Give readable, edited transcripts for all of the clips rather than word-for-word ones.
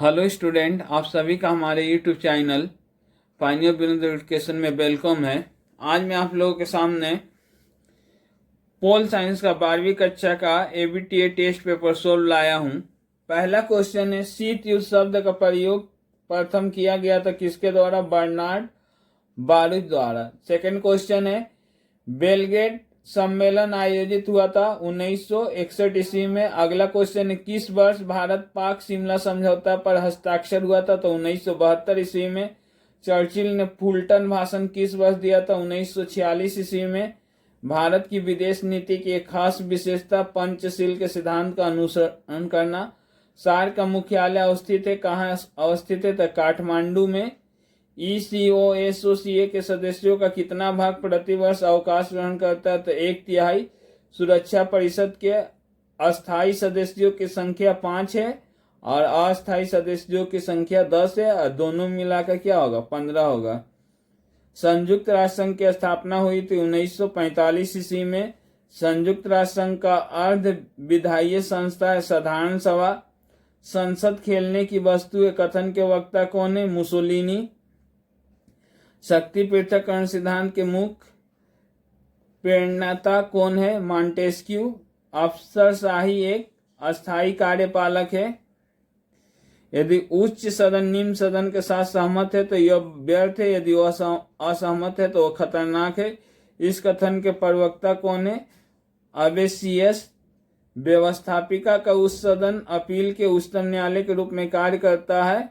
Hello student, आप सभी का हमारे YouTube channel pioneer business education में वेलकम है। आज मैं आप लोगों के सामने पोल साइंस का 12वीं कक्षा का एबीटीए टेस्ट पेपर सोल्व लाया हूं। पहला क्वेश्चन है, शीत युद्ध शब्द का प्रयोग प्रथम किया गया था किसके द्वारा? बर्नार्ड बारूच द्वारा। सेकंड क्वेश्चन है, बेलग्रेड सम्मेलन आयोजित हुआ था 1961 ईस्वी में। अगला क्वेश्चन है, किस वर्ष भारत पाक शिमला समझौता पर हस्ताक्षर हुआ था? तो 1972 ईस्वी में। चर्चिल ने फुलटन भाषण किस वर्ष दिया था? 1946 ईस्वी में। भारत की विदेश नीति की एक खास विशेषता पंचशील के सिद्धांत का अनुसरण करना। सार्क का मुख्यालय अवस्थित है कहाँ अवस्थित है? तो काठमांडू में। ECOSOCA के सदस्यों का कितना भाग प्रतिवर्ष अवकाश ग्रहण करता है? तो 1/3। सुरक्षा परिषद के अस्थायी सदस्यों की संख्या 5 है और अस्थायी सदस्यों की संख्या 10 है और दोनों मिलाकर क्या होगा? 15 होगा। संयुक्त राष्ट्र संघ की स्थापना हुई थी 1945 ईस्वी में। संयुक्त राष्ट्र संघ का अर्ध विधायी संस्था है साधारण सभा। संसद खेलने की वस्तु है कथन के वक्ता कौन है? मुसोलिनी। शक्ति पृथक्करण सिद्धांत के मुख्य प्रेरणाता कौन है? मॉन्टेस्क्यू। अफसरशाही एक अस्थायी कार्यपालक है। यदि उच्च सदन निम्न सदन के साथ सहमत है तो यह व्यर्थ है, यदि वह असहमत है तो वह खतरनाक है। इस कथन के प्रवक्ता कौन है? अबेसियस। व्यवस्थापिका का उच्च सदन अपील के उच्चतम न्यायालय के रूप में कार्य करता है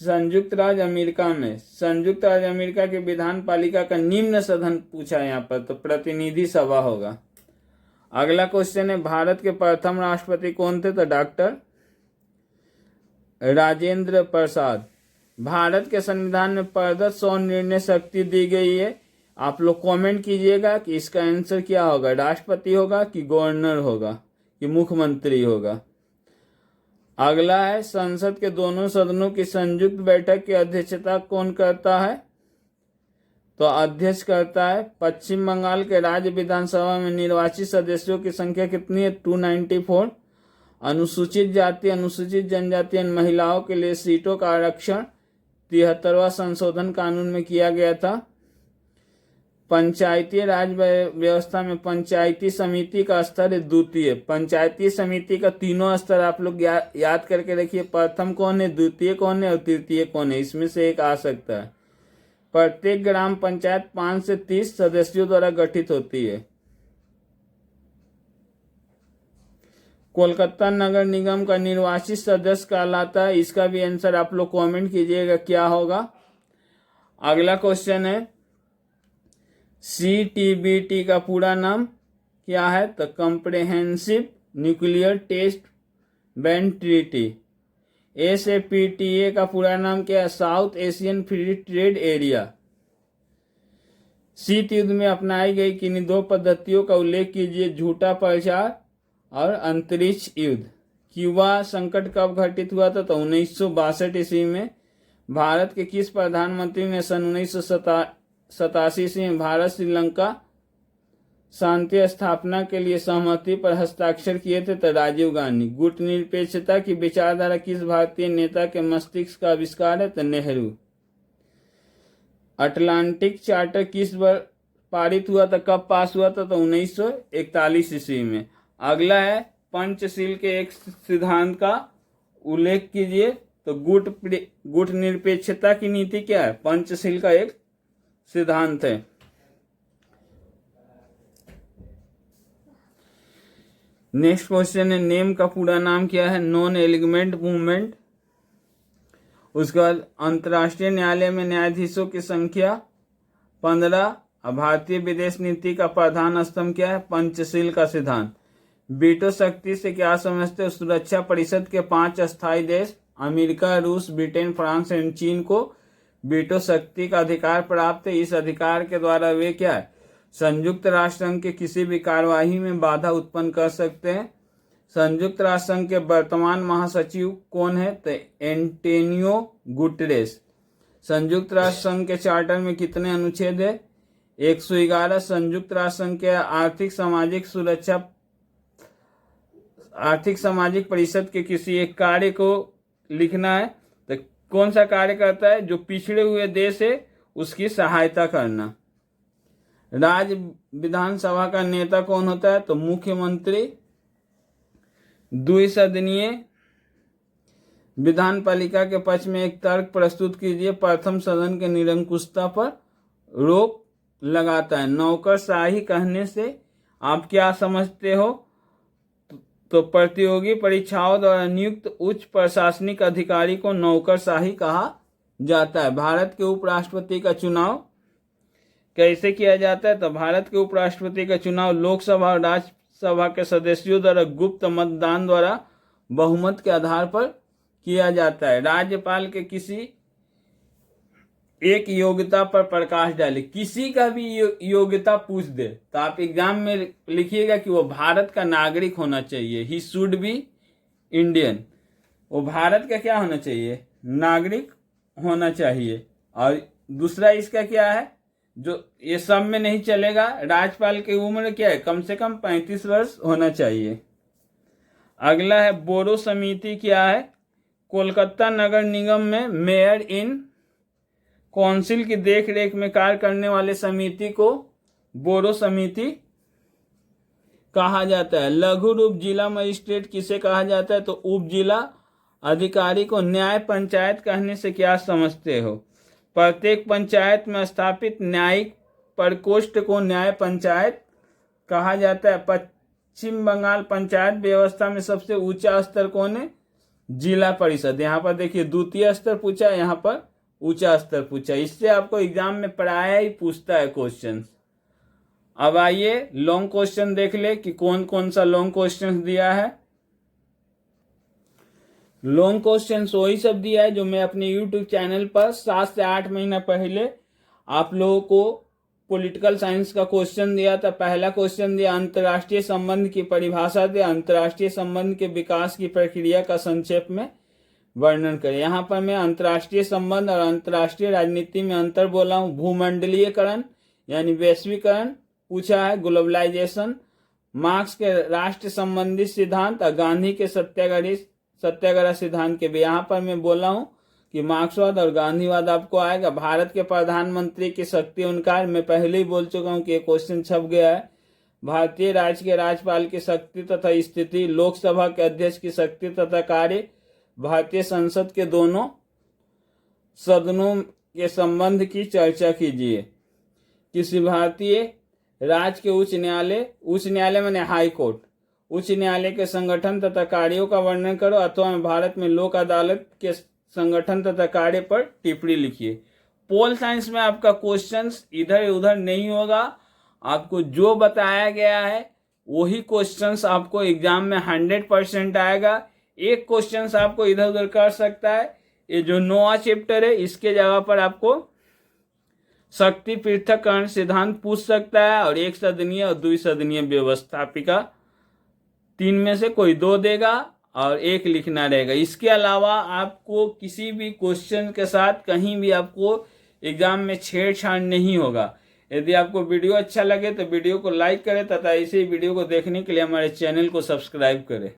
संयुक्त राज्य अमेरिका में। संयुक्त राज्य अमेरिका के विधान पालिका का निम्न सदन पूछा है यहाँ पर, तो प्रतिनिधि सभा होगा। अगला क्वेश्चन है, भारत के प्रथम राष्ट्रपति कौन थे? तो डॉक्टर राजेंद्र प्रसाद। भारत के संविधान में प्रदत्त 100 निर्णय शक्ति दी गई है। आप लोग कमेंट कीजिएगा कि इसका आंसर क्या होगा? राष्ट्रपति होगा कि गवर्नर होगा कि मुख्यमंत्री होगा? अगला है, संसद के दोनों सदनों की संयुक्त बैठक की अध्यक्षता कौन करता है? तो अध्यक्ष करता है। पश्चिम बंगाल के राज्य विधानसभा में निर्वाचित सदस्यों की संख्या कितनी है? 294। अनुसूचित जाति अनुसूचित जनजाति एवं महिलाओं के लिए सीटों का आरक्षण 73वां संशोधन कानून में किया गया था। पंचायती राज व्यवस्था में पंचायती समिति का स्तर है द्वितीय। पंचायती समिति का तीनों स्तर आप लोग याद करके रखिए। प्रथम कौन है, द्वितीय कौन है और तृतीय कौन है? इसमें से एक आ सकता है। प्रत्येक ग्राम पंचायत 5 से 30 सदस्यों द्वारा गठित होती है। कोलकाता नगर निगम का निर्वाचित सदस्य कहलाता है। इसका भी आंसर आप लोग कमेंट कीजिएगा क्या होगा। अगला क्वेश्चन है, CTBT का पूरा नाम क्या है? तो comprehensive nuclear test ban treaty. SAPTA का पूरा नाम क्या है? South Asian free trade area. शीत युद्ध में अपनाई गई किन्हीं 2 पद्धतियों का उल्लेख कीजिए? झूठा प्रचार और अंतरिक्ष युद्ध। क्यूबा संकट कब घटित हुआ था? तो 1962 ईस्वी में। भारत के किस प्रधानमंत्री ने सन 1987 ईस्वी में भारत श्रीलंका शांति स्थापना के लिए सहमति पर हस्ताक्षर किए थे? तो राजीव गांधी। गुटनिरपेक्षता की विचारधारा किस भारतीय नेता के मस्तिष्क का आविष्कार है? तो नेहरू। अटलांटिक चार्टर किस वर्ष पारित हुआ था? कब पास हुआ था? तो 1941 ईस्वी में। अगला है, पंचशील के एक सिद्धांत का उल्लेख कीजिए। तो गुट निरपेक्षता की नीति क्या है? पंचशील का एक सिद्धांत है। नेक्स्ट क्वेश्चन है, नेम का पूरा नाम क्या है? Non alignment movement. उसके बाद अंतर्राष्ट्रीय न्यायालय में न्यायाधीशों की संख्या 15। भारतीय विदेश नीति का प्रधान स्तंभ क्या है? पंचशील का सिद्धांत। वीटो शक्ति से क्या समझते हो? सुरक्षा परिषद के 5 अस्थायी देश अमेरिका, रूस, ब्रिटेन, फ्रांस एवं चीन को वीटो शक्ति का अधिकार प्राप्त है। इस अधिकार के द्वारा वे क्या है? संयुक्त राष्ट्र संघ के किसी भी कार्यवाही में बाधा उत्पन्न कर सकते हैं। संयुक्त राष्ट्र संघ के वर्तमान महासचिव कौन है? तो एंटोनियो गुटेरेस। संयुक्त राष्ट्र संघ के चार्टर में कितने अनुच्छेद है? 111। संयुक्त राष्ट्र संघ के आर्थिक सामाजिक परिषद के किसी एक कार्य को लिखना है। तो कौन सा कार्य करता है? जो पिछड़े हुए देश है उसकी सहायता करना। राज्य विधानसभा का नेता कौन होता है? तो मुख्यमंत्री। द्विसदनीय विधान पालिका के पक्ष में एक तर्क प्रस्तुत कीजिए। प्रथम सदन के निरंकुशता पर रोक लगाता है। नौकरशाही कहने से आप क्या समझते हो? तो प्रतियोगी परीक्षाओं द्वारा नियुक्त उच्च प्रशासनिक अधिकारी को नौकरशाही कहा जाता है। भारत के उपराष्ट्रपति का चुनाव कैसे किया जाता है? तो भारत के उपराष्ट्रपति का चुनाव लोकसभा और राज्यसभा के सदस्यों द्वारा गुप्त मतदान द्वारा बहुमत के आधार पर किया जाता है। राज्यपाल के किसी एक योग्यता पर प्रकाश डाले। किसी का भी योग्यता पूछ दे तो आप एग्जाम में लिखिएगा कि वो भारत का नागरिक होना चाहिए। He should be Indian. वो भारत का क्या होना चाहिए? नागरिक होना चाहिए। और दूसरा इसका क्या है? जो ये सब में नहीं चलेगा। राज्यपाल की उम्र क्या है? कम से कम 35 वर्ष होना चाहिए। अगला है बोरो समिति क्या है? कोलकाता नगर निगम में मेयर इन काउंसिल की देखरेख में कार्य करने वाले समिति को बोरो समिति कहा जाता है। लघु रूप जिला मजिस्ट्रेट किसे कहा जाता है? तो उप जिला अधिकारी को। न्याय पंचायत कहने से क्या समझते हो? प्रत्येक पंचायत में स्थापित न्यायिक प्रकोष्ठ को न्याय पंचायत कहा जाता है। पश्चिम बंगाल पंचायत व्यवस्था में सबसे ऊंचा स्तर कौन है? जिला परिषद। यहाँ पर देखिए द्वितीय स्तर पूछा, यहाँ पर ऊंचा स्तर पूछा। इससे आपको एग्जाम में प्राय ही पूछता है क्वेश्चन। अब आइए लॉन्ग क्वेश्चन देख ले कि कौन कौन सा लॉन्ग क्वेश्चन दिया है। लॉन्ग क्वेश्चन वही सब दिया है जो मैं अपने YouTube चैनल पर 7 से 8 महीना पहले आप लोगों को पॉलिटिकल साइंस का क्वेश्चन दिया था। पहला क्वेश्चन दिया अंतर्राष्ट्रीय संबंध की परिभाषा दे। अंतर्राष्ट्रीय संबंध के विकास की प्रक्रिया का संक्षेप में वर्णन करें। यहाँ पर मैं अंतर्राष्ट्रीय संबंध और अंतर्राष्ट्रीय राजनीति में अंतर बोला हूँ। भूमंडलीयकरण यानी वैश्वीकरण पूछा है। ग्लोबलाइजेशन, मार्क्स के राष्ट्र संबंधी सिद्धांत और गांधी के सत्याग्रह सिद्धांत के भी यहाँ पर मैं बोला हूँ कि मार्क्सवाद और गांधीवाद आपको आएगा। भारत के प्रधानमंत्री की शक्ति उनकार मैं पहले ही बोल चुका हूँ कि ये क्वेश्चन छप गया है। भारतीय राज्य के राज्यपाल की शक्ति तथा स्थिति, लोकसभा के अध्यक्ष की शक्ति तथा कार्य, भारतीय संसद के दोनों सदनों के संबंध की चर्चा कीजिए। किसी भारतीय राज्य के उच्च न्यायालय माने हाई कोर्ट, उच्च न्यायालय के संगठन तथा कार्यों का वर्णन करो अथवा भारत में लोक अदालत के संगठन तथा कार्य पर टिप्पणी लिखिए। पोल साइंस में आपका क्वेश्चंस इधर उधर नहीं होगा। आपको जो बताया गया है वही क्वेश्चंस आपको एग्जाम में 100% आएगा। एक क्वेश्चंस आपको इधर उधर कर सकता है। ये जो 9वां चैप्टर है इसके जगह पर आपको शक्ति पृथक्करण सिद्धांत पूछ सकता है और एक सदनीय और द्विसदनीय व्यवस्थापिका 3 में से कोई 2 देगा और 1 लिखना रहेगा। इसके अलावा आपको किसी भी क्वेश्चन के साथ कहीं भी आपको एग्जाम में छेड़छाड़ नहीं होगा। यदि आपको वीडियो अच्छा लगे तो वीडियो को लाइक करें तथा इसी वीडियो को देखने के लिए हमारे चैनल को सब्सक्राइब करें।